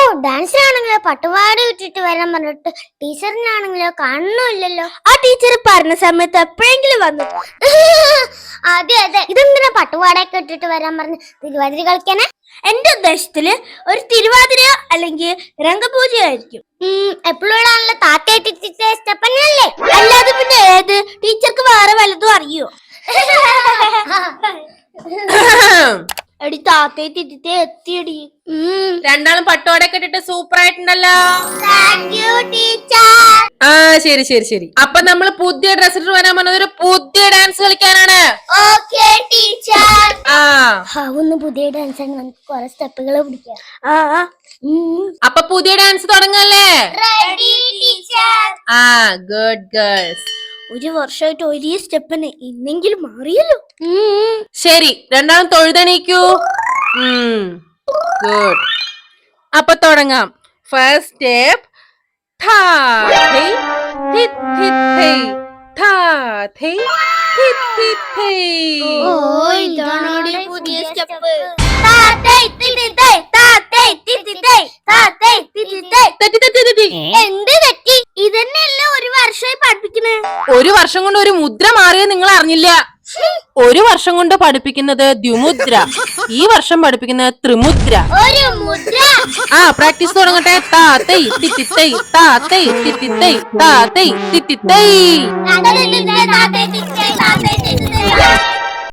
ഓ ഡാൻസിനാണെങ്കിലോ പട്ടുപാട് വിട്ടിട്ട് വരാൻ പറഞ്ഞിട്ട് ടീച്ചറിനാണെങ്കിലോ കാണുന്നില്ലല്ലോ. ആ ടീച്ചർ പറഞ്ഞ സമയത്ത് എപ്പോഴെങ്കിലും വന്നു. അതെ അതെ, ഇതെന്തിനാ പട്ടുപാടൊക്കെ ഇട്ടിട്ട് വരാൻ പറഞ്ഞ് തിരുവാതിര കളിക്കാനാ? എന്റെ ഉദ്ദേശത്തില് ഒരു തിരുവാതിര അല്ലെങ്കിൽ രംഗപൂജയായിരിക്കും. എപ്പോഴാണല്ലോ താത്തയെ സ്റ്റെപ്പല്ലേ? അല്ലാതെ പിന്നെ ഏത്? ടീച്ചർക്ക് വേറെ വല്ലതും അറിയോ? എടി താത്തയെ തിരിത്തെ എത്തിയടി. രണ്ടാളും പട്ടുപാടൊക്കെ ഇട്ടിട്ട് സൂപ്പർ ആയിട്ടുണ്ടല്ലോ. ആ ശരി ശരി ശരി. അപ്പൊ നമ്മള് പുതിയ ഡ്രസ് ഇട്ട് വരാൻ പറഞ്ഞത് ഒരു പുതിയ ഡാൻസ് കളിക്കാനാണ്. ഒന്ന് പുതിയ ഡാൻസ് ആണ്, നമുക്ക് കുറെ സ്റ്റെപ്പുകൾ പിടിക്കാം. അപ്പൊ പുതിയ ഡാൻസ് തുടങ്ങല്ലേ? ആ ഗുഡ് ഗേൾസ്. ഒരു വർഷമായിട്ട് ഒരേ സ്റ്റെപ്പിന് ഇന്നെങ്കിലും മാറിയല്ലോ. ശരി, രണ്ടാളും തൊഴുതെണീക്കൂ. ഗുഡ്. അപ്പൊ തുടങ്ങാം. ഫസ്റ്റ് സ്റ്റെപ്പ് പുതിയ സ്റ്റെപ്പ്. എന്ത് തെറ്റി? ഇതന്നെയല്ല ഒരു വർഷമായി പഠിപ്പിക്കണേ. ഒരു വർഷം കൊണ്ട് ഒരു മുദ്ര മാറിയത് നിങ്ങൾ അറിഞ്ഞില്ല. ഒരു വർഷം കൊണ്ട് പഠിപ്പിക്കുന്നത് ദ്വിമുദ്ര, ഈ വർഷം പഠിപ്പിക്കുന്നത് ത്രിമുദ്ര. ആ പ്രാക്ടീസ് തുടങ്ങട്ടെ. താത്തൈ തിത്തിത്തൈ താത്തൈ തിത്തിത്തൈ താത്തൈ തിത്തിത്തൈ.